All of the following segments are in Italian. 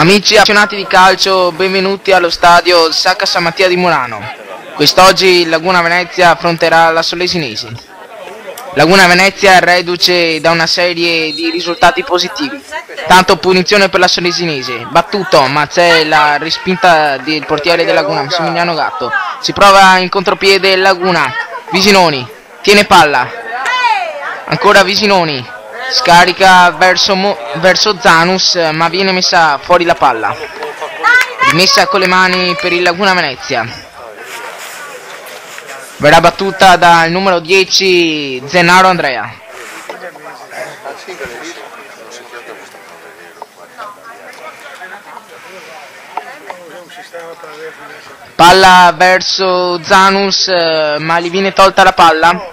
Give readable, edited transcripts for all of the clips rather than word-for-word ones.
Amici appassionati di calcio, benvenuti allo stadio Sacca San Mattia di Murano. Quest'oggi Laguna Venezia affronterà la Sollesinese. Laguna Venezia è reduce da una serie di risultati positivi. Tanto punizione per la Sollesinese, battuto, ma c'è la respinta del portiere del Laguna, Massimiliano Gatto. Si prova in contropiede Laguna, Visinoni, tiene palla, ancora Visinoni. Scarica verso Zanus, ma viene messa fuori la palla. Rimessa con le mani per il Laguna Venezia. Verrà battuta dal numero 10 Zennaro Andrea. Palla verso Zanus, ma gli viene tolta la palla.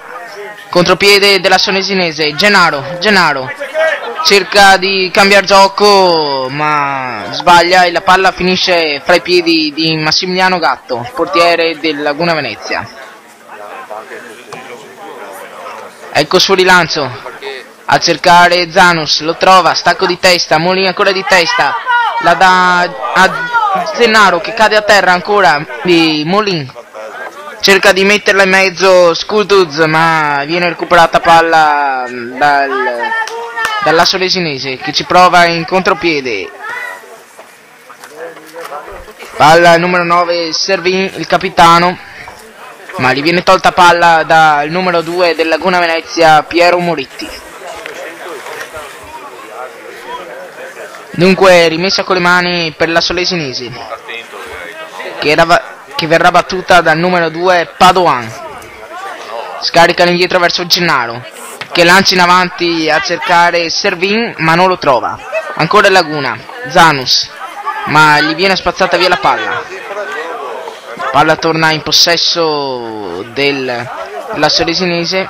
Contropiede della Sollesinese, Gennaro cerca di cambiare gioco ma sbaglia e la palla finisce fra i piedi di Massimiliano Gatto, portiere del Laguna Venezia. Ecco il suo rilancio, a cercare Zanus, lo trova, stacco di testa, Molini ancora di testa, la dà a Zennaro che cade a terra ancora di Molini. Cerca di metterla in mezzo Skulduz, ma viene recuperata palla dalla Sollesinese che ci prova in contropiede. Palla numero 9 Servin, il capitano, ma gli viene tolta palla dal numero 2 del Laguna Venezia, Piero Moritti. Dunque rimessa con le mani per la Sollesinese che verrà battuta dal numero 2 Padoan. Scarica indietro verso Gennaro che lancia in avanti a cercare Servin ma non lo trova. Ancora Laguna, Zanus, ma gli viene spazzata via la palla. La palla torna in possesso della Sollesinese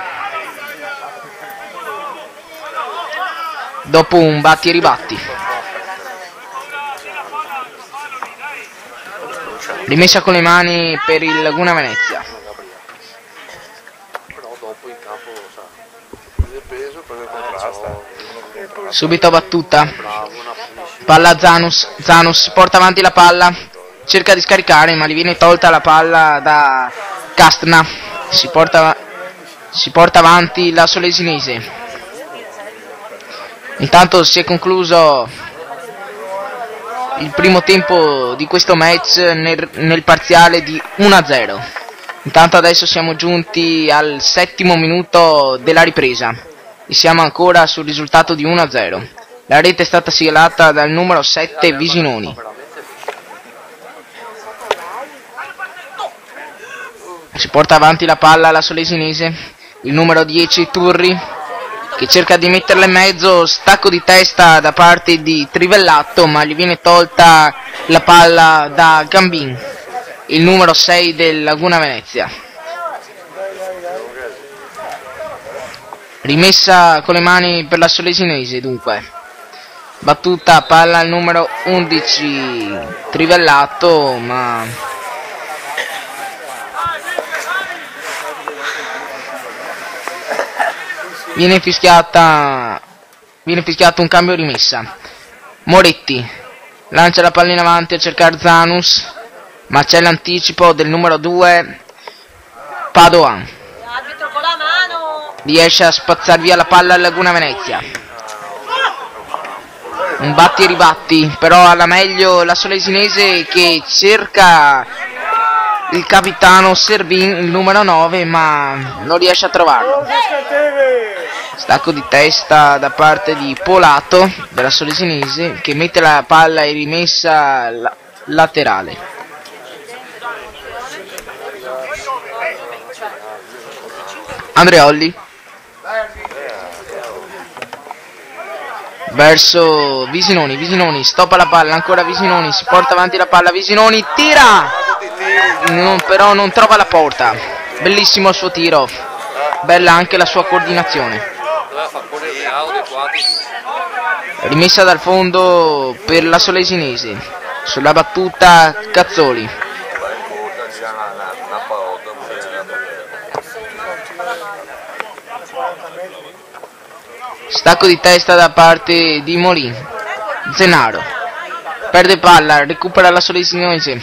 dopo un batti e ribatti. Rimessa con le mani per il Laguna Venezia. Subito battuta. Palla a Zanus porta avanti la palla, cerca di scaricare ma gli viene tolta la palla da Castna. Si porta avanti la Sollesinese. Intanto si è concluso il primo tempo di questo match nel parziale di 1-0. Intanto adesso siamo giunti al 7° minuto della ripresa e siamo ancora sul risultato di 1-0. La rete è stata siglata dal numero 7 Visinoni. Si porta avanti la palla alla Sollesinese, il numero 10 Turri che cerca di metterla in mezzo, stacco di testa da parte di Trivellato ma gli viene tolta la palla da Gambin, il numero 6 del Laguna Venezia. Rimessa con le mani per la Sollesinese dunque. Battuta palla al numero 11 Trivellato ma viene fischiato un cambio rimessa. Moretti lancia la palla in avanti a cercare Zanus, ma c'è l'anticipo del numero 2 Padoan. Riesce a spazzare via la palla alla Laguna Venezia. Un batti e ribatti, però alla meglio la Sollesinese che cerca il capitano Servin, il numero 9, ma non riesce a trovarlo. Stacco di testa da parte di Polato della Sollesinese che mette la palla in rimessa laterale. Andreolli verso Visinoni, stoppa la palla, ancora Visinoni, si porta avanti la palla, Visinoni tira, però non trova la porta. Bellissimo il suo tiro, bella anche la sua coordinazione. Rimessa dal fondo per la Sollesinese, sulla battuta Cazzoli. Stacco di testa da parte di Molin. Zennaro perde palla, recupera la Solesinese,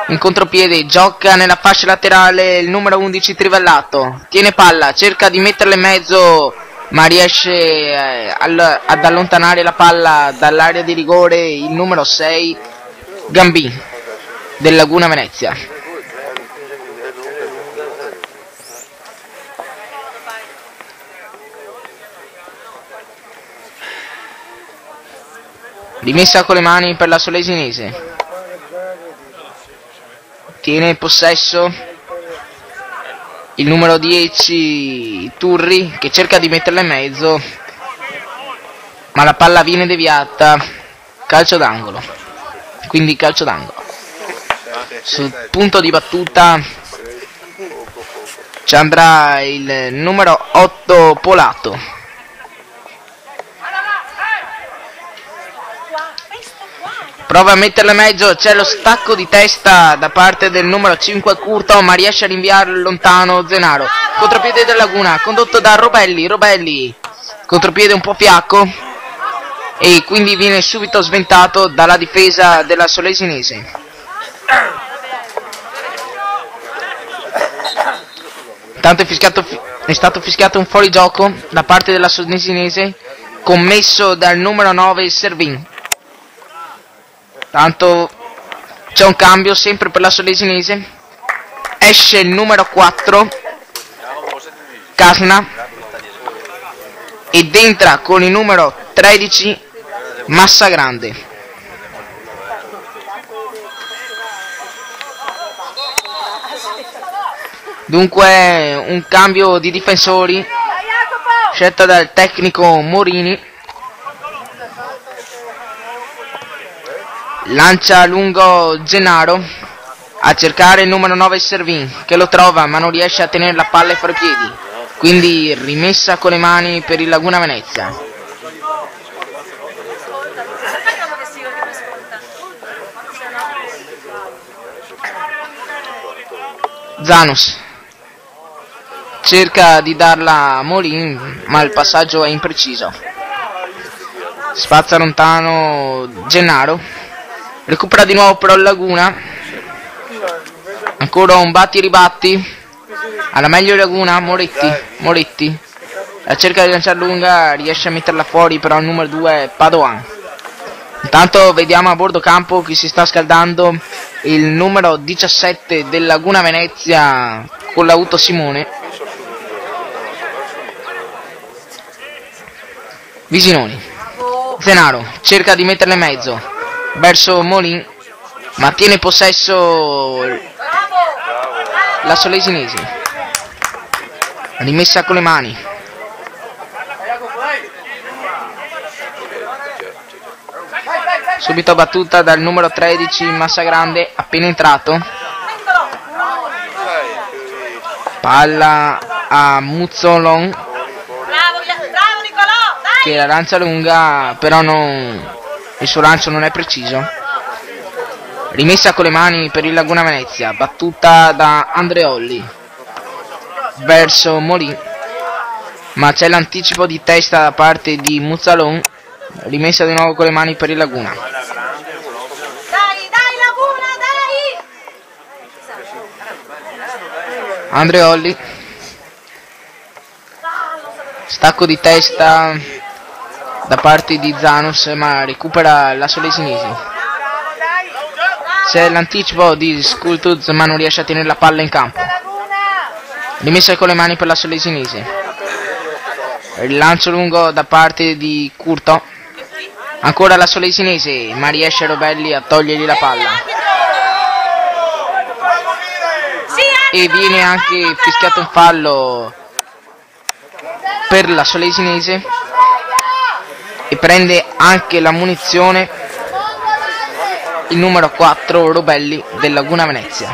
in contropiede, gioca nella fascia laterale il numero 11 Trivellato, tiene palla, cerca di metterla in mezzo, ma riesce ad allontanare la palla dall'area di rigore il numero 6 Gambì del Laguna Venezia. Rimessa con le mani per la Solesinese, tiene possesso il numero 10 Turri, che cerca di metterla in mezzo, ma la palla viene deviata, calcio d'angolo, quindi calcio d'angolo. Sul punto di battuta ci andrà il numero 8 Polato. Prova a metterla in mezzo, c'è lo stacco di testa da parte del numero 5 Curto, ma riesce a rinviare lontano Zenaro. Contropiede del Laguna, condotto da Robelli, contropiede un po' fiacco e quindi viene subito sventato dalla difesa della Solesinese. Intanto è stato fischiato un fuorigioco da parte della Solesinese, commesso dal numero 9 Servin. Tanto c'è un cambio sempre per la Solesinese, esce il numero 4 Casna ed entra con il numero 13 Massagrande. Dunque un cambio di difensori scelta dal tecnico Morini. Lancia lungo Gennaro a cercare il numero 9 Servin, che lo trova ma non riesce a tenere la palla fuori piedi, quindi rimessa con le mani per il Laguna Venezia. Zanus cerca di darla a Molin, ma il passaggio è impreciso. Spazza lontano Gennaro, recupera di nuovo però il Laguna, ancora un batti e ribatti, alla meglio il Laguna. Moretti la cerca di lanciare lunga, riesce a metterla fuori però il numero 2 Padoan. Intanto vediamo a bordo campo che si sta scaldando il numero 17 del Laguna Venezia con l'auto Simone. Visinoni, Zenaro cerca di metterla in mezzo verso Molin, ma tiene possesso la Solesinese. Rimessa con le mani. Subito battuta dal numero 13 Massagrande, appena entrato. Palla a Muzzolon, che la lancia lunga, però il suo lancio non è preciso. Rimessa con le mani per il Laguna Venezia, battuta da Andreolli verso Molin, ma c'è l'anticipo di testa da parte di Muzzolon. Rimessa di nuovo con le mani per il Laguna. Dai Laguna, dai! Andreolli, stacco di testa da parte di Zanus, ma recupera la Solesinese. C'è l'anticipo di Skultuz, ma non riesce a tenere la palla in campo. Rimessa con le mani per la Solesinese. Il lancio lungo da parte di Curto. Ancora la Solesinese, ma riesce Robelli a togliergli la palla. E viene anche fischiato un fallo per la Solesinese e prende anche la munizione il numero 4 Robelli del Laguna Venezia.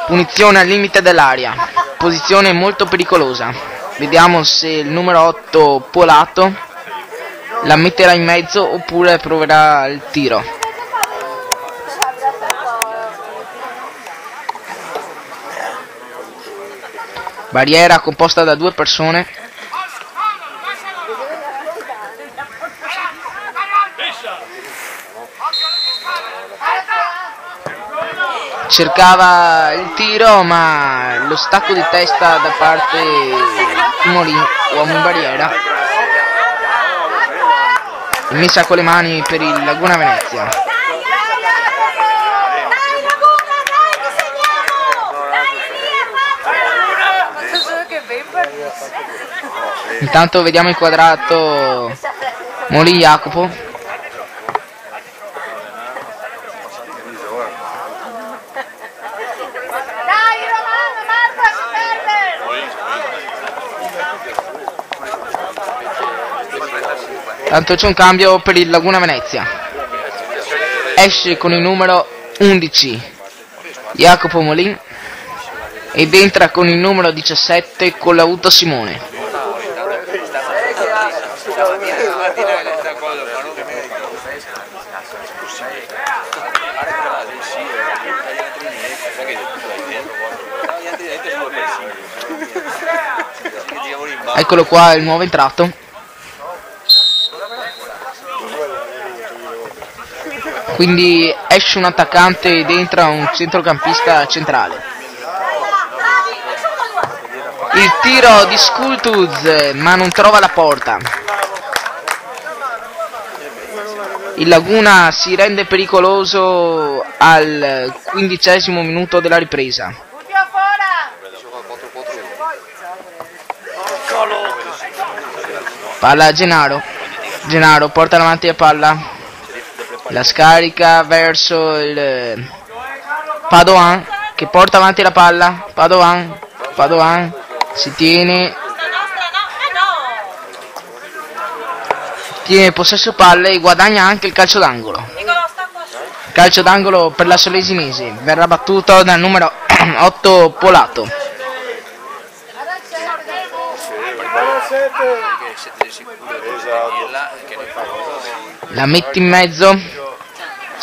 Punizione al limite dell'area, posizione molto pericolosa. Vediamo se il numero 8 Polato la metterà in mezzo oppure proverà il tiro. Barriera composta da 2 persone. cercava il tiro, ma lo stacco di testa da parte di Molin, uomo in barriera, messa con le mani per il Laguna Venezia. Intanto vediamo inquadrato Molin Jacopo. Tanto c'è un cambio per il Laguna Venezia. Esce con il numero 11 Jacopo Molin ed entra con il numero 17 Collauto Simone. Eccolo qua il nuovo entrato. Quindi esce un attaccante ed entra un centrocampista centrale. Il tiro di Skultuz, ma non trova la porta. Il Laguna si rende pericoloso al 15° minuto della ripresa. Palla a Gennaro. Gennaro porta avanti la palla. La scarica verso il Padoan, che porta avanti la palla. Padoan si tiene possesso palla e guadagna anche il calcio d'angolo. Calcio d'angolo per la Solesinese. Verrà battuto dal numero 8 Polato. La mette in mezzo.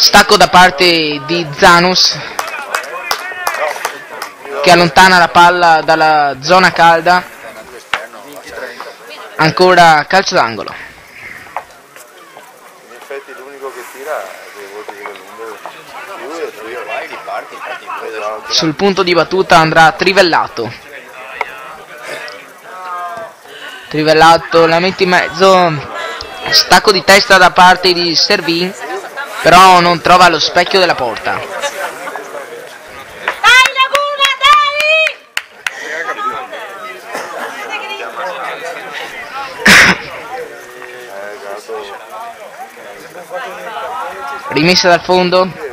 Stacco da parte di Zanus, che allontana la palla dalla zona calda. Ancora calcio d'angolo. In effetti l'unico che tira dei voti che Sul punto di battuta andrà Trivellato. Trivellato la mette in mezzo. Stacco di testa da parte di Servin, però non trova lo specchio della porta. Dai Laguna, dai! Rimessa dal fondo.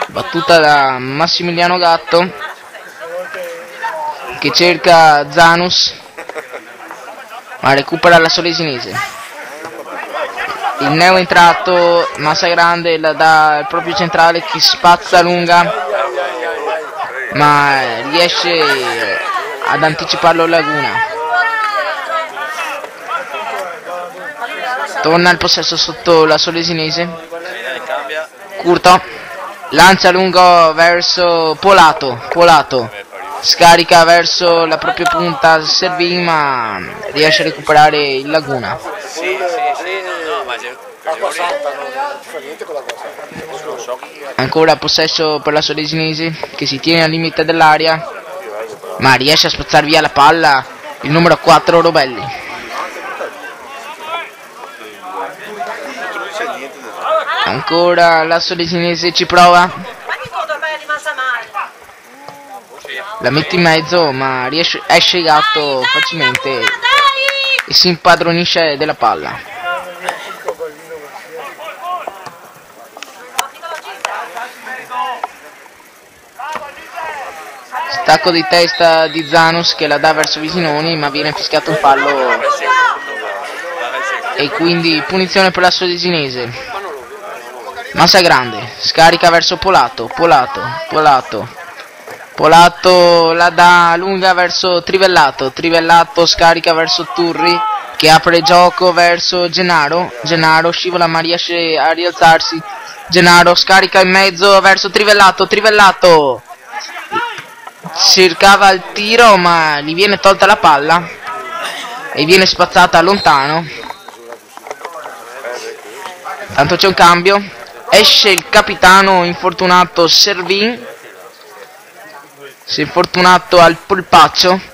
Battuta da Massimiliano Gatto, che cerca Zanus, ma recupera la Solesinese. Il neo entrato Massa Grande la dà al proprio centrale, che spazza lunga, ma riesce ad anticiparlo Laguna. Torna il possesso sotto la Solesinese. Curto lancia lungo verso Polato scarica verso la propria punta Servin, ma riesce a recuperare il Laguna. Ancora possesso per la Solesinese, che si tiene al limite dell'area, ma riesce a spazzare via la palla il numero 4 Robelli. Ancora la Solesinese ci prova. La mette in mezzo, ma esce Gatto facilmente e si impadronisce della palla. Stacco di testa di Zanus, che la dà verso Visinoni, ma viene fischiato un fallo e quindi punizione per la Solesinese. Massa Grande scarica verso Polato la dà lunga verso Trivellato scarica verso Turri, che apre gioco verso Gennaro scivola ma riesce a rialzarsi. Gennaro scarica in mezzo verso Trivellato cercava il tiro, ma gli viene tolta la palla e viene spazzata lontano. Tanto c'è un cambio. esce il capitano infortunato Servin, si è infortunato al polpaccio.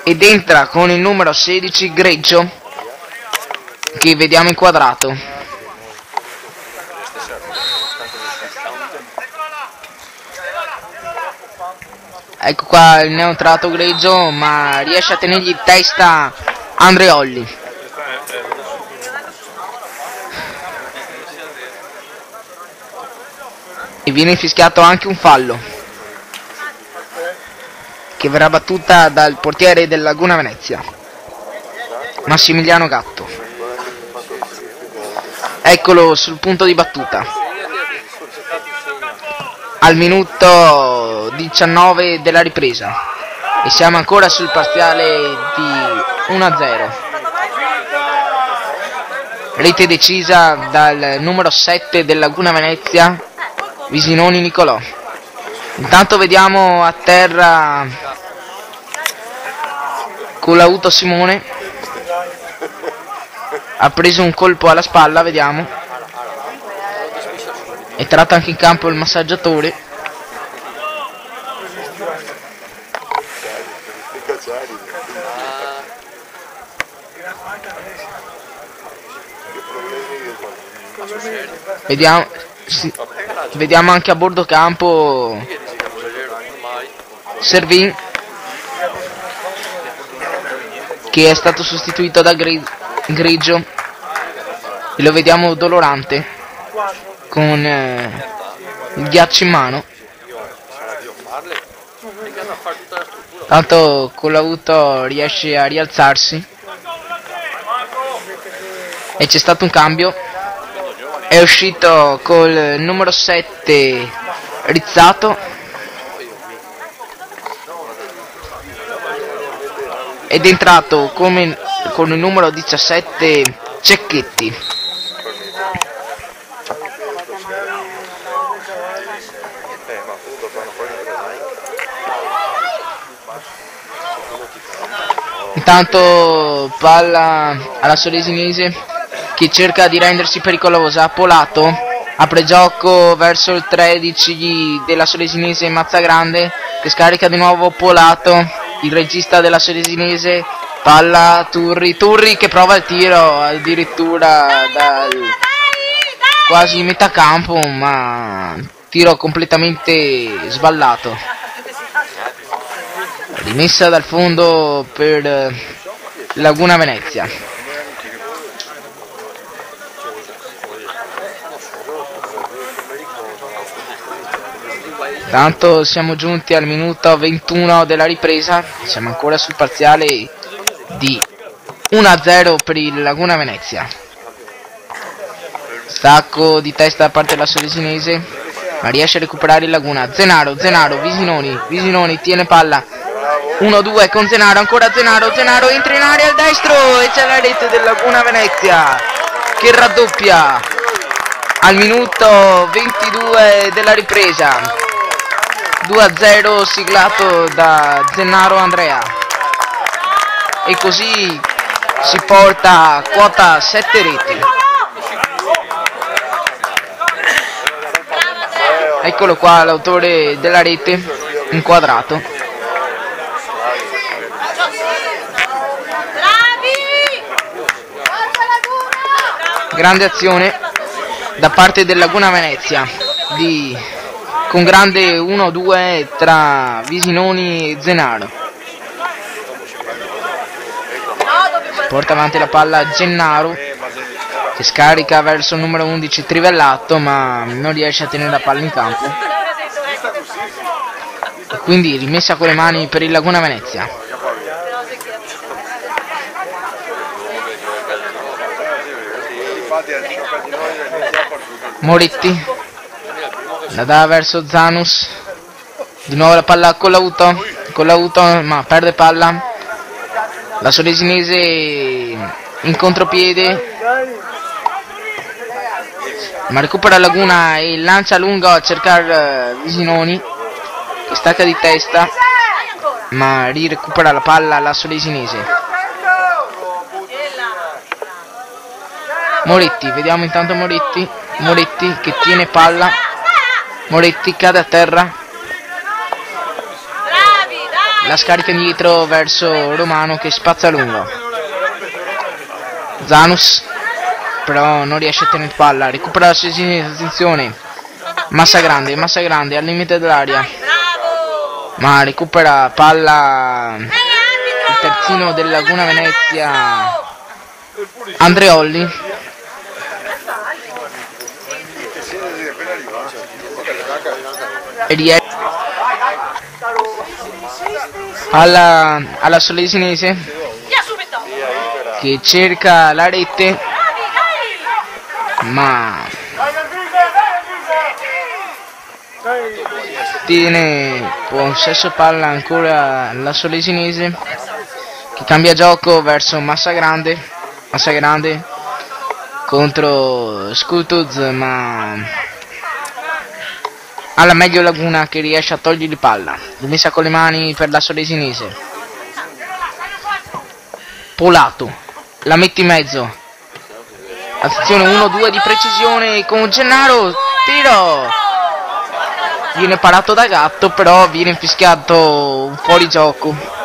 Ed entra con il numero 16 Greggio, che vediamo inquadrato. Ecco qua il neoentrato Greggio, ma riesce a tenergli testa Andreolli. E viene fischiato anche un fallo, che verrà battuta dal portiere del Laguna Venezia, Massimiliano Gatto. Eccolo sul punto di battuta, al minuto 19 della ripresa, e siamo ancora sul parziale di 1-0. Rete decisa dal numero 7 del Laguna Venezia, Visinoni Nicolò. Intanto vediamo a terra Colauto Simone, ha preso un colpo alla spalla, vediamo. È tratto anche in campo il massaggiatore. Vediamo anche a bordo campo Servin, che è stato sostituito da Greggio, e lo vediamo dolorante con il ghiaccio in mano. Tanto Colauto riesce a rialzarsi e c'è stato un cambio. È uscito col numero 7 Rizzato ed è entrato con il numero 17 Cecchetti. Intanto palla alla Solesinese, che cerca di rendersi pericolosa. Polato apre gioco verso il 13 della Solesinese, Mazzagrande, che scarica di nuovo Polato, il regista della Solesinese. Palla Turri che prova il tiro addirittura dal quasi metà campo, ma tiro completamente sballato. Rimessa dal fondo per Laguna Venezia. Tanto siamo giunti al minuto 21 della ripresa, siamo ancora sul parziale di 1-0 per il Laguna Venezia. Stacco di testa da parte della Solesinese, ma riesce a recuperare il Laguna. Zenaro, Visinoni tiene palla, 1-2 con Zenaro, ancora Zenaro entra in area al destro e c'è la rete del Laguna Venezia che raddoppia al minuto 22 della ripresa. 2-0 siglato da Zenaro Andrea, e così si porta a quota 7 reti. Eccolo qua l'autore della rete inquadrato. Grande azione da parte del Laguna Venezia, con grande 1-2 tra Visinoni e Zenaro. Porta avanti la palla Gennaro, che scarica verso il numero 11 Trivellato, ma non riesce a tenere la palla in campo, e quindi rimessa con le mani per il Laguna Venezia. Moretti la dà verso Zanus, di nuovo la palla a Colauto, ma perde palla. La Solesinese in contropiede, ma recupera Laguna e lancia lungo a cercare Visinoni, che stacca di testa, ma recupera la palla la Solesinese. Moretti, vediamo intanto Moretti che tiene palla, Moretti cade a terra, la scarica indietro verso Romano che spazza lungo. Zanus però non riesce a tenere palla, recupera la Solesinese, attenzione, Massa Grande al limite dell'area, ma recupera palla il terzino del Laguna Venezia, Andreolli. E alla Solesinese che cerca la rete, ma tiene possesso palla ancora la Solesinese che cambia gioco verso Massa Grande contro Skutuz, ma alla meglio Laguna che riesce a togliergli palla, rimessa con le mani per la Solesinese. Polato la mette in mezzo, attenzione, 1-2 di precisione con Gennaro, tiro, viene parato da Gatto, però viene infischiato un fuori gioco.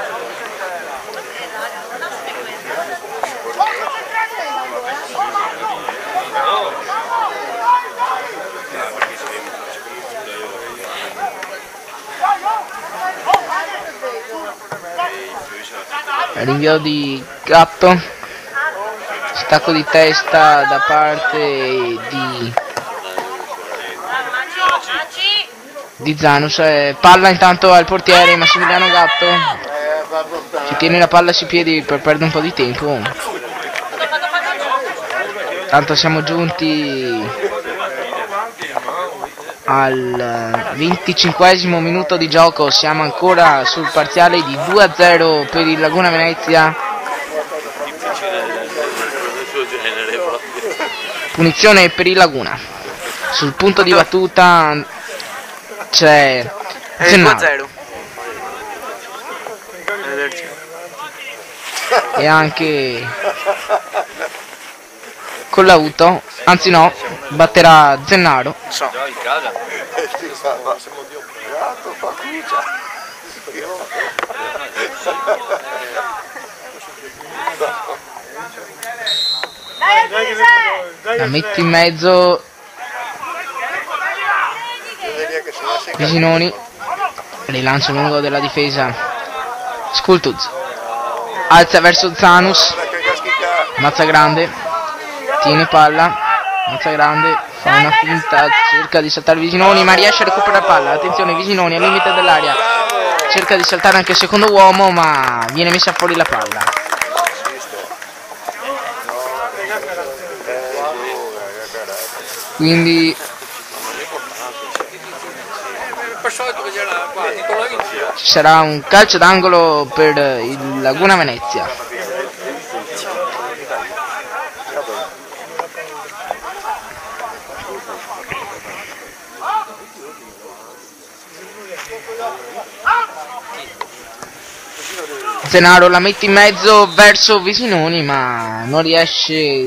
Rinvio di Gatto, stacco di testa da parte di Zanus, palla intanto al portiere Massimiliano Gatto che tiene la palla sui piedi per perdere un po' di tempo. Tanto siamo giunti al 25esimo minuto di gioco, siamo ancora sul parziale di 2-0 per il Laguna Venezia. Punizione per il Laguna, sul punto di battuta c'è Gennaro e anche Collauto, anzi no, batterà Gennaro. La mette in mezzo Visinoni, rilancio lungo della difesa, Skultuz alza verso Zanus, Mazza Grande tiene palla, Mazza Grande fa una finta, cerca di saltare Visinoni ma riesce a recuperare palla, attenzione Visinoni al limite dell'area, cerca di saltare anche il secondo uomo ma viene messa fuori la palla. Quindi ci sarà un calcio d'angolo per il Laguna Venezia. Zenaro la mette in mezzo verso Visinoni ma non riesce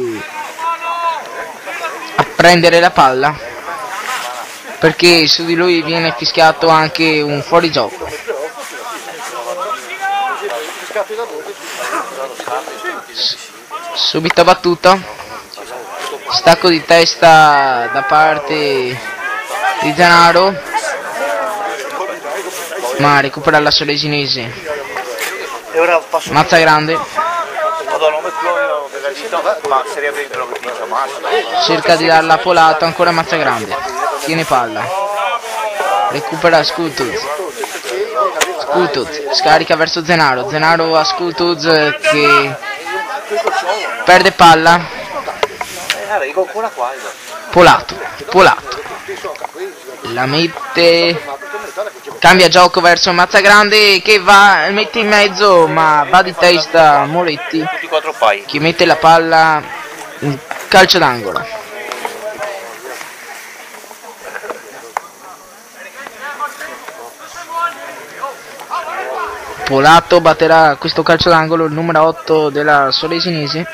a prendere la palla perché su di lui viene fischiato anche un fuorigioco. Subito battuto, stacco di testa da parte di Zenaro ma recupera la Solesinese. Mazza Grande cerca di darla a Polato, ancora Mazza Grande tiene palla, recupera Skutuz, scarica verso Zenaro, Zenaro a Skutuz che perde palla, Polato la mette, cambia gioco verso Mazza Grande che mette in mezzo ma va di testa Moretti che mette la palla in calcio d'angolo. Polato batterà questo calcio d'angolo il numero 8 della Solesinese.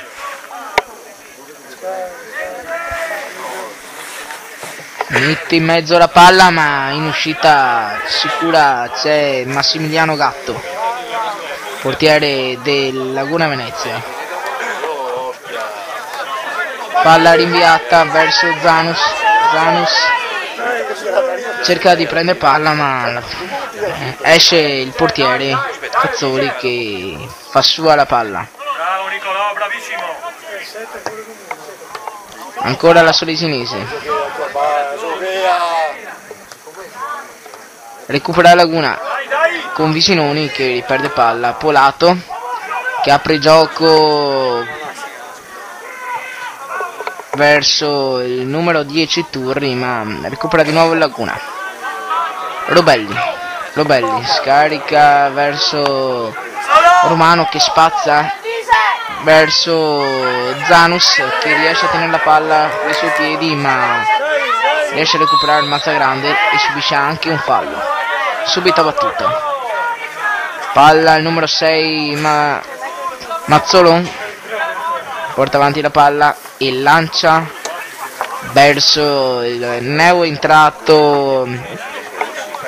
Mette in mezzo la palla, ma in uscita sicura c'è Massimiliano Gatto, portiere del Laguna Venezia. Palla rinviata verso Zanus. Zanus cerca di prendere palla, ma esce il portiere Cazzoli che fa sua la palla. Bravo Nicolò, bravissimo. Ancora la Solesinese. Recupera Laguna con Visinoni che riperde palla. Polato che apre gioco verso il numero 10 Turri, ma recupera di nuovo il Laguna. Robelli scarica verso Romano che spazza verso Zanus che riesce a tenere la palla ai suoi piedi, ma riesce a recuperare il Mazzagrande e subisce anche un fallo. Subito battuta. Palla il numero 6 Mazzolon porta avanti la palla e lancia verso il neo entrato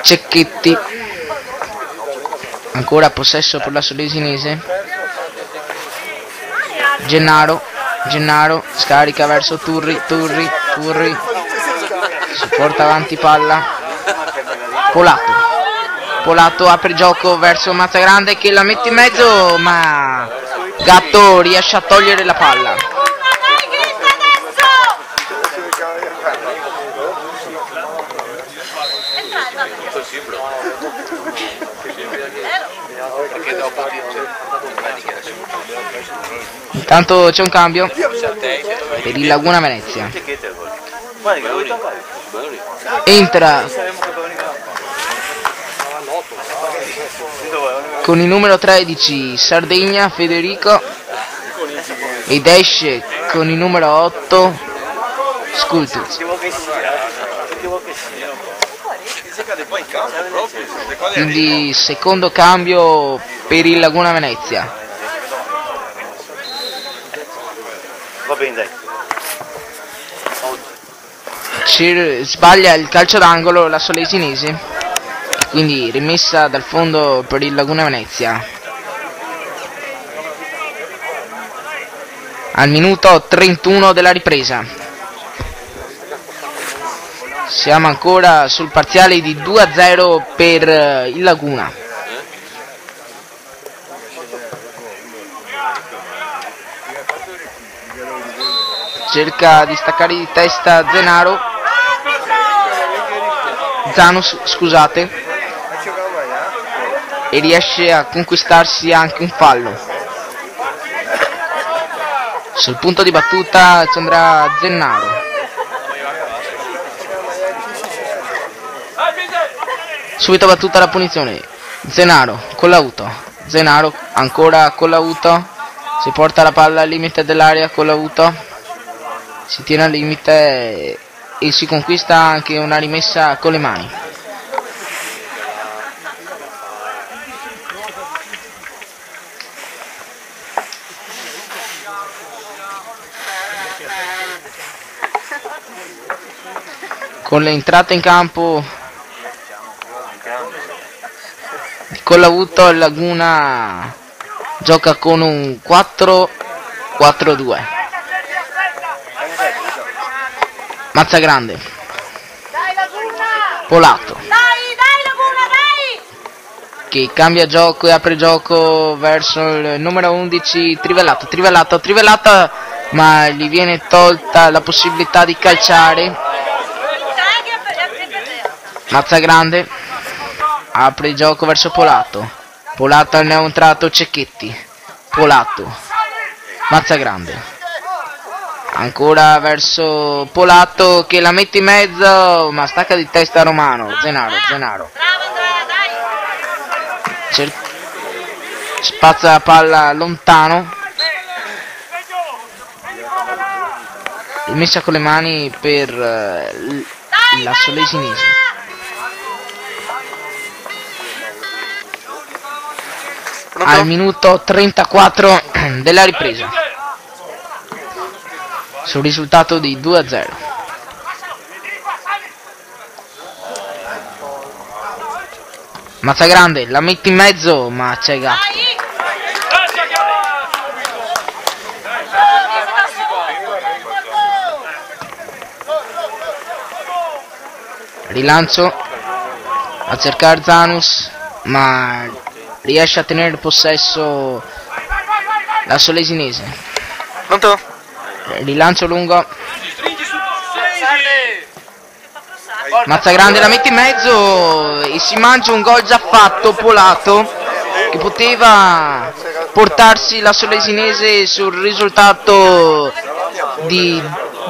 Cecchetti. Ancora possesso per la Solesinese. Gennaro scarica verso Turri si porta avanti palla. Polato apre gioco verso Mazzagrande che la mette in mezzo, ma Gatto riesce a togliere la palla. Intanto c'è un cambio per il Laguna Venezia. Entra con il numero 13 Sardegna Federico ed esce con il numero 8 Scultus. Quindi secondo cambio per il Laguna Venezia. Va bene, dai. Sbaglia il calcio d'angolo la Solesinese, quindi rimessa dal fondo per il Laguna Venezia. Al minuto 31 della ripresa. Siamo ancora sul parziale di 2-0 per il Laguna. Cerca di staccare di testa Zanus, scusate, e riesce a conquistarsi anche un fallo. Sul punto di battuta ci andrà Zennaro. Subito battuta la punizione. Zennaro con l'auto. Zennaro ancora con l'auto. Si porta la palla al limite dell'area con l'auto. Si tiene al limite e si conquista anche una rimessa con le mani. Con l'entrata in campo di Collavuto, il Laguna gioca con un 4-4-2. Mazzagrande, Polato che cambia gioco e apre gioco verso il numero 11 Trivellato, ma gli viene tolta la possibilità di calciare. Mazzagrande apre gioco verso Polato al neoentrato Cecchetti. Mazzagrande ancora verso Polato che la mette in mezzo, ma stacca di testa Romano. Zennaro spazza la palla lontano, rimessa con le mani per la Solesinese. al minuto 34 della ripresa, sul risultato di 2-0. Mazzagrande la mette in mezzo, ma c'è Gatto. Rilancio a cercare Zanus, ma riesce a tenere possesso la Solesinese. Pronto? Rilancio lungo, Mazzagrande la mette in mezzo e si mangia un gol già fatto, Polato, che poteva portarsi la Solesinese sul risultato di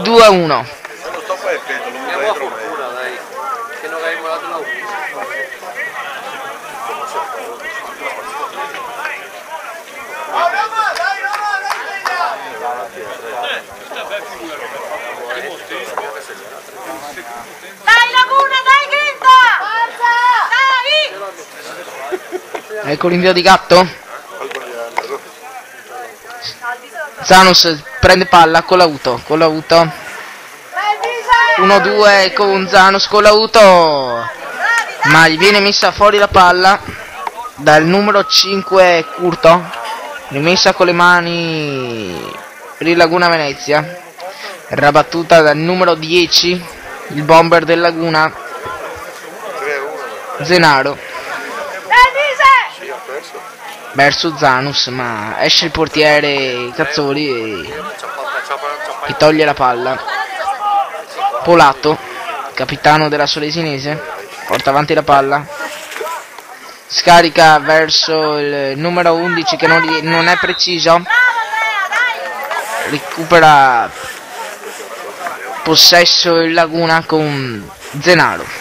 2-1. Ecco l'invio di Gatto. Zanus prende palla con l'auto. 1-2 con Zanus con l'auto, ma gli viene messa fuori la palla dal numero 5 Curto, rimessa con le mani per il Laguna Venezia, rabattuta dal numero 10, il bomber del Laguna, Zenaro, verso Zanus, ma esce il portiere Cazzoli e gli toglie la palla. Polato, capitano della Solesinese, porta avanti la palla, scarica verso il numero 11 che non è preciso, recupera possesso il Laguna con Zenaro.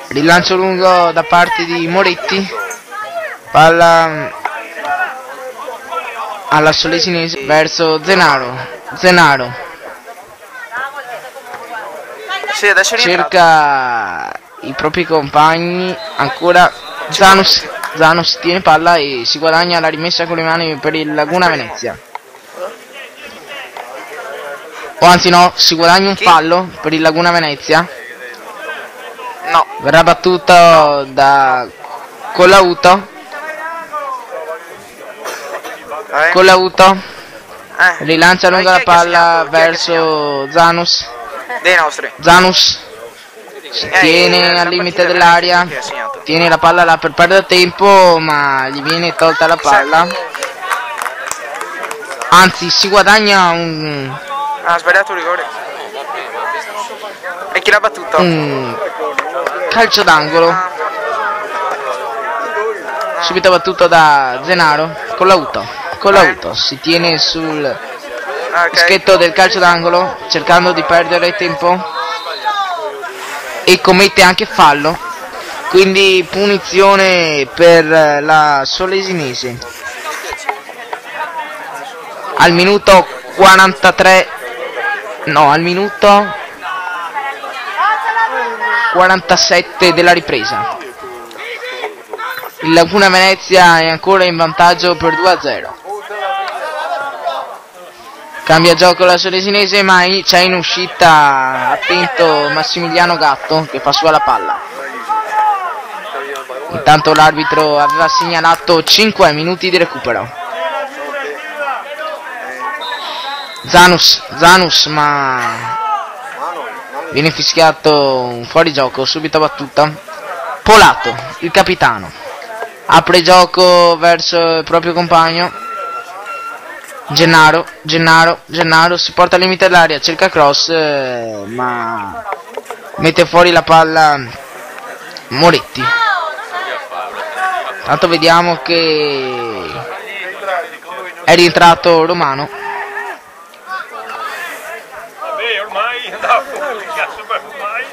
Rilancio lungo da parte di Moretti, palla alla Solesinese verso Zenaro. Sì, adesso Cerca i propri compagni, ancora Zanus tiene palla e si guadagna la rimessa con le mani per il Laguna Venezia. O anzi no, si guadagna un fallo per il Laguna Venezia. No. Verrà battuto da Collauto. Rilancia lunga la palla verso Zanus. Dei nostri. Zanus si tiene al limite dell'area, tiene la palla là per perdere tempo, ma gli viene tolta la palla. Anzi, si guadagna un... Ha sbagliato il rigore. E chi l'ha battuto? Calcio d'angolo. Subito battuto da Zenaro. Collauto si tiene sul dischetto del calcio d'angolo, cercando di perdere tempo, e commette anche fallo, quindi punizione per la Solesinese. Al minuto 43, no, al minuto 47 della ripresa, il Laguna Venezia è ancora in vantaggio per 2-0. Cambia gioco la Solesinese, ma c'è in uscita, attento, Massimiliano Gatto che fa sua la palla. Intanto l'arbitro aveva segnalato 5 minuti di recupero. Zanus, ma viene fischiato un fuorigioco, subito battuta. Polato, il capitano, apre gioco verso il proprio compagno. Gennaro si porta al limite dell'area, cerca cross, ma mette fuori la palla Moretti. Tanto vediamo che è rientrato Romano. Vabbè, ormai andava fuori, cazzo, ormai.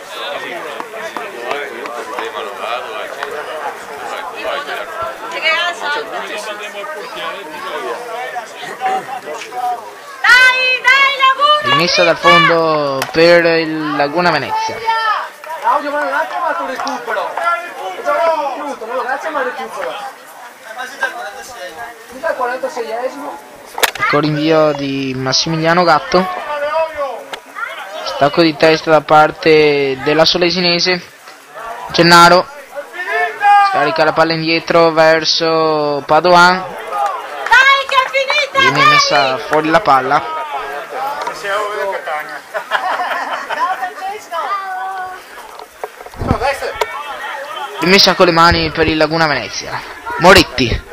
Dai Laguna! rimessa dal fondo per il Laguna Venezia. Claudio, ma un attimo al tuo recupero. Grazie, ma recupero. Mica il 46esimo. Ecco rinvio di Massimiliano Gatto. Stacco di testa da parte della Solesinese. Gennaro scarica la palla indietro verso Padoan. Viene messa fuori la palla. Rimessa con le mani per il Laguna Venezia. Moretti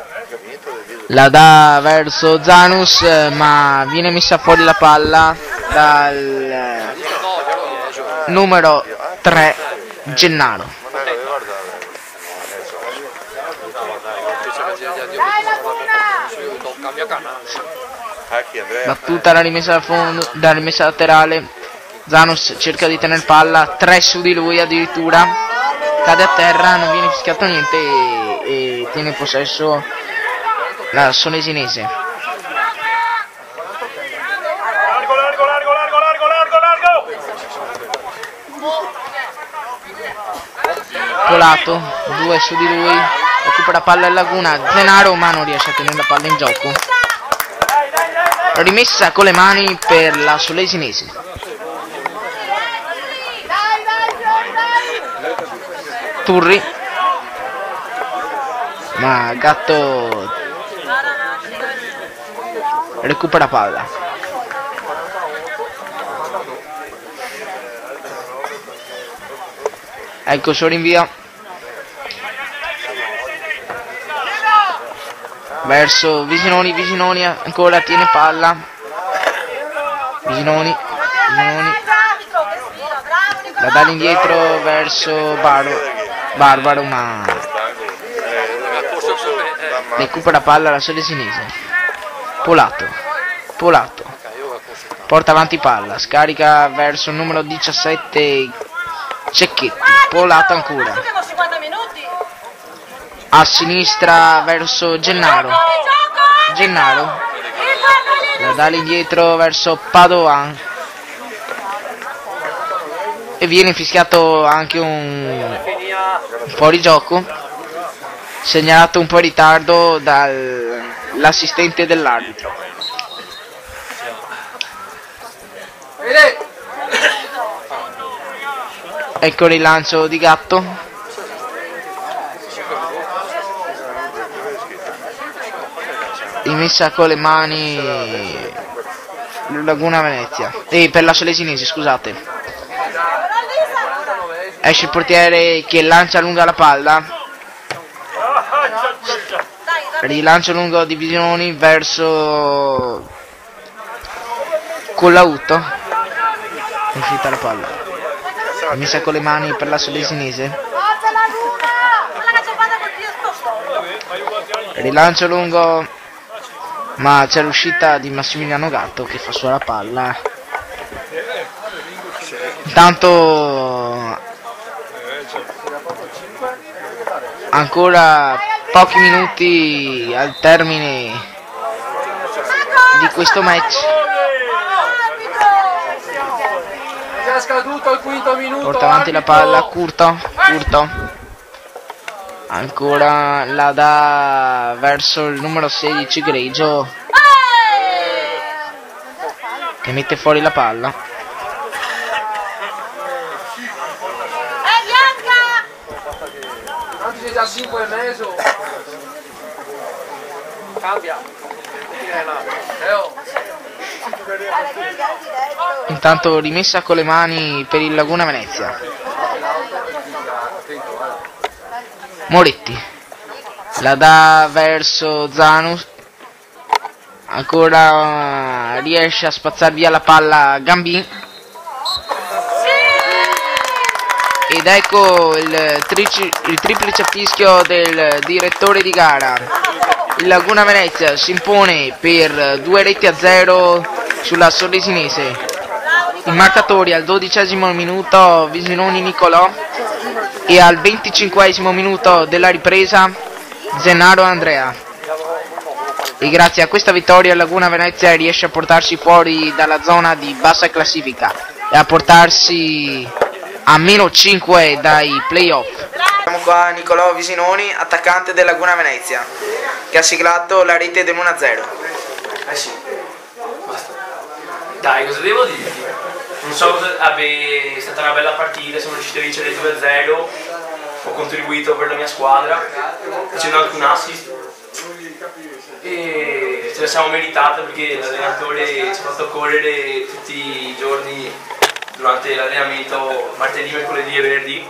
la dà verso Zanus, ma viene messa fuori la palla dal numero 3 Gennaro. Battuta la rimessa dal fondo, da rimessa laterale. Zanus cerca di tenere palla, 3 su di lui addirittura. Cade a terra, non viene fischiato niente e tiene possesso la Solesinese. Colato, 2 su di lui, recupera palla in Laguna, Zenaro ma non riesce a tenere la palla in gioco. Rimessa con le mani per la Solesinese. Turri, ma Gatto recupera palla. Ecco il suo rinvio verso Visinoni. Visinoni ancora tiene palla. Visinoni la dà indietro verso Barbaro, ma recupera palla la Solesinese. Polato porta avanti palla, scarica verso il numero 17 Cecchetti. Polato ancora a sinistra verso Gennaro la dà indietro verso Padoan e viene fischiato anche un fuorigioco, segnalato un po' in ritardo dall'assistente dell'arbitro. Ecco il rilancio di Gatto. Rimessa con le mani Laguna Venezia per la Solesinese, scusate. Esce il portiere che lancia lunga la palla. Rilancio lungo di Visinoni verso Collauto. È uscita la palla. Messa con le mani per la Solesinese. Rilancio lungo, ma c'è l'uscita di Massimiliano Gatto che fa sulla palla. Intanto ancora pochi minuti al termine di questo match. È scaduto il quinto minuto. Porta avanti la palla Curto. Ancora la dà verso il numero 16 Greggio, che mette fuori la palla. Tanto c'è già 5 e mezzo. Cambia. Intanto rimessa con le mani per il Laguna Venezia. Moretti la dà verso Zanus, ancora riesce a spazzare via la palla Gambin, ed ecco il triplice fischio del direttore di gara. Il Laguna Venezia si impone per 2-0 sulla Solesinese. I marcatori al 12° minuto Visinoni Nicolò e al 25° minuto della ripresa Zenaro Andrea. e grazie a questa vittoria Laguna Venezia riesce a portarsi fuori dalla zona di bassa classifica e a portarsi a -5 dai playoff. Siamo qua a Nicolò Visinoni, attaccante del Laguna Venezia, che ha siglato la rete dell'1-0. Sì, basta. Dai, cosa devo dirti? Non so cosa... Vabbè, è stata una bella partita, siamo riusciti a vincere 2-0, ho contribuito per la mia squadra, facendo anche un assist. E ce la siamo meritata perché l'allenatore ci ha fatto correre tutti i giorni durante l'allenamento, martedì, mercoledì e venerdì.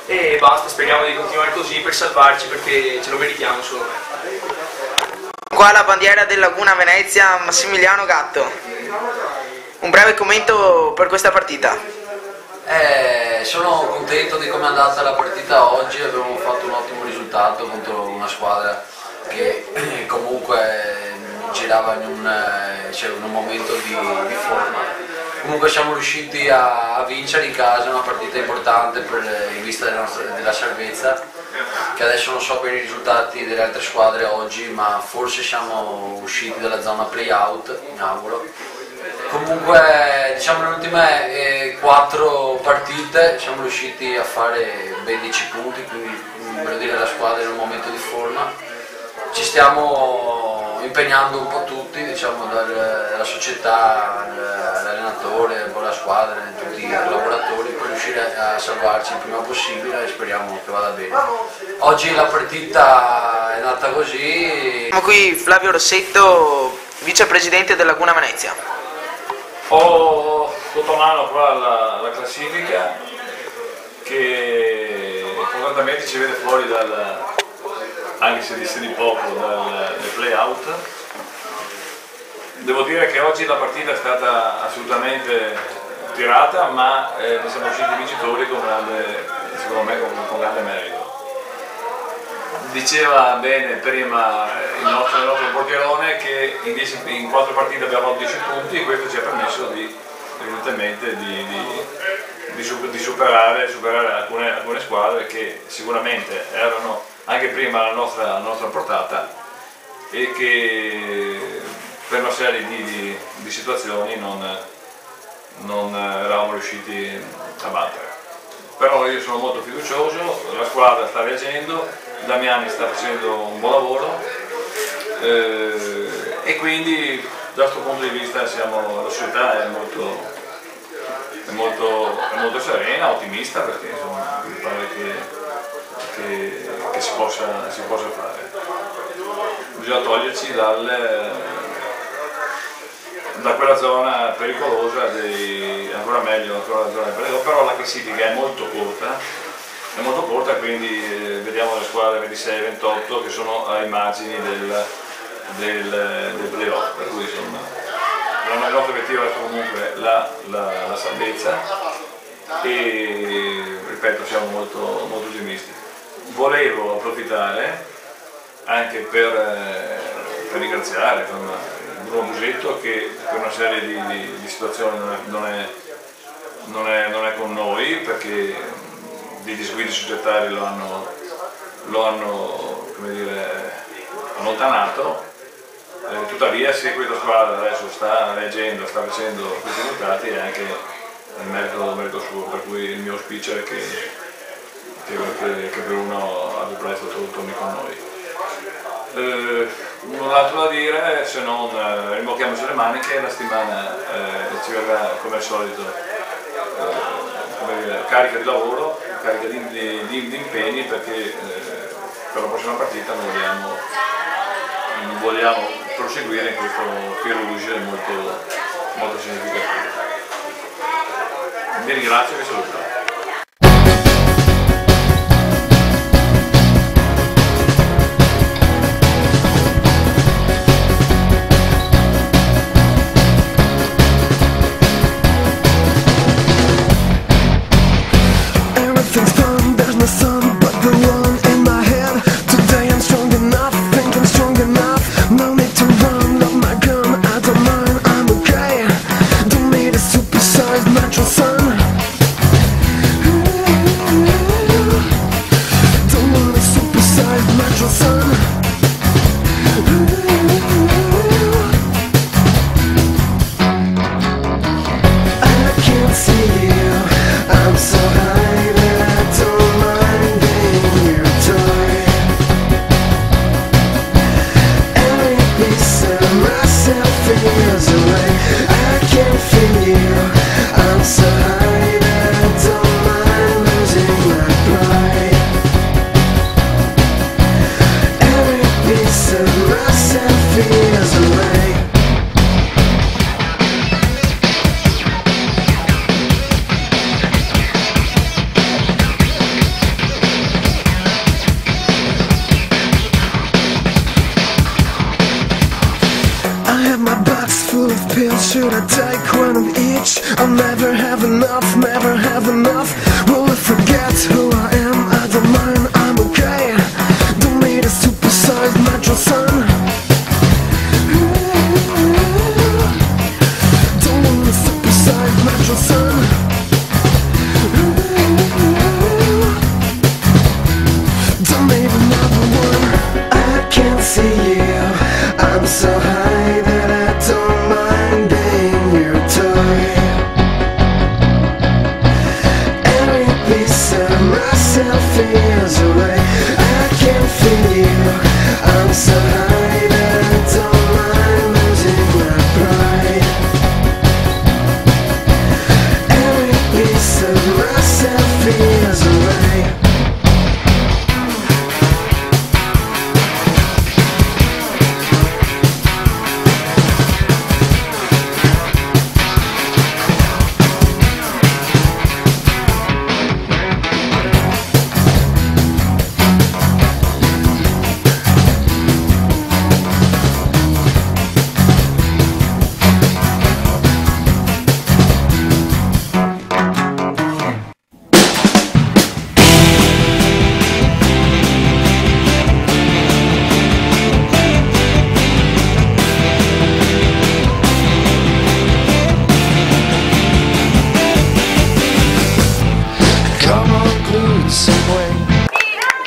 E basta, speriamo di continuare così per salvarci perché ce lo meritiamo solo. Qua la bandiera del Laguna Venezia, Massimiliano Gatto. Un breve commento per questa partita. Sono contento di come è andata la partita oggi, abbiamo fatto un ottimo risultato contro una squadra che comunque girava in un momento di forma. Comunque siamo riusciti a vincere in casa una partita importante in vista della salvezza, che adesso non so bene i risultati delle altre squadre oggi, ma forse siamo usciti dalla zona play-out, mi auguro. Comunque diciamo nelle ultime 4 partite siamo riusciti a fare ben 10 punti, quindi voglio dire la squadra è in un momento di forma. Ci stiamo impegnando un po' tutti, diciamo dalla società, all'allenatore, un po' la squadra, tutti i collaboratori per riuscire a salvarci il prima possibile e speriamo che vada bene. Oggi la partita è nata così. Siamo qui Flavio Rossetto, vicepresidente del Laguna Venezia. Ho sotto mano qua la classifica che importantemente ci vede fuori anche se disse di poco, dal play-out. Devo dire che oggi la partita è stata assolutamente tirata, ma ne siamo usciti vincitori secondo me con grande merito. Diceva bene prima il nostro portierone che in 4 partite abbiamo fatto 10 punti e questo ci ha permesso evidentemente di superare alcune squadre che sicuramente erano anche prima alla nostra portata e che per una serie di situazioni non eravamo riusciti a battere. Però io sono molto fiducioso, la squadra sta reagendo, Damiani sta facendo un buon lavoro e quindi da questo punto di vista la società è molto serena, ottimista, perché insomma mi pare che si possa fare. Bisogna toglierci da quella zona pericolosa, ancora meglio, però la classifica è molto corta, quindi vediamo le squadre 26-28 che sono ai margini del playoff, per cui insomma il nostro obiettivo è comunque la salvezza e ripeto siamo molto ottimisti. Volevo approfittare anche per ringraziare Bruno Musetto che per una serie di situazioni non è con noi, perché dei disguidi societari lo hanno come dire, allontanato. Tuttavia se questa squadra adesso sta reagendo, sta facendo questi risultati è anche merito suo, per cui il mio auspicio è che Bruno abbia presto torni con noi. Non altro da dire se non rimbocchiamoci le maniche, la settimana ci verrà come al solito carica di lavoro, carica di impegni, perché per la prossima partita non vogliamo proseguire in questo fil rouge molto significativo. Vi ringrazio e vi saluto. should I take one of each? I'll never have enough, never have enough. Will I forget who I am? I don't mind, I'm okay. Don't need a supersized metro sun. Don't need a supersized metro sun. Don't need another one. I can't see you, I'm so high that I don't mind being your toy. Every piece of myself feels away. I can't feel you, I'm so high that I don't mind losing my pride. Every piece of myself feels away.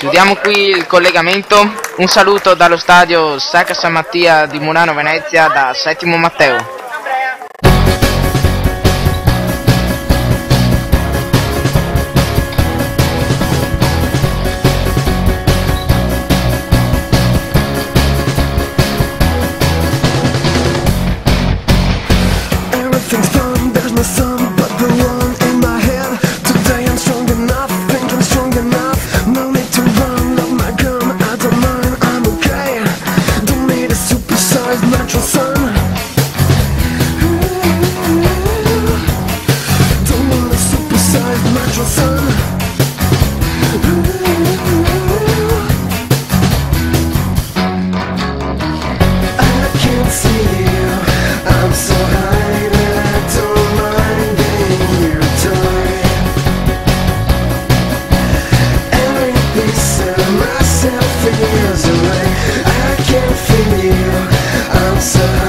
Chiudiamo qui il collegamento. Un saluto dallo stadio Sacca San Mattia di Murano Venezia da Settimo Matteo. Everything's fun, there's no sun but the one in my head. Today I'm strong enough, think I'm strong enough. No need to run, love my gun, I don't mind, I'm okay. Don't need a supersized metro sun. Don't want a supersized metro sun. I can't see you, I'm so high that I don't mind being your toy. Every piece of myself feels away. I can't feel you, I'm so high.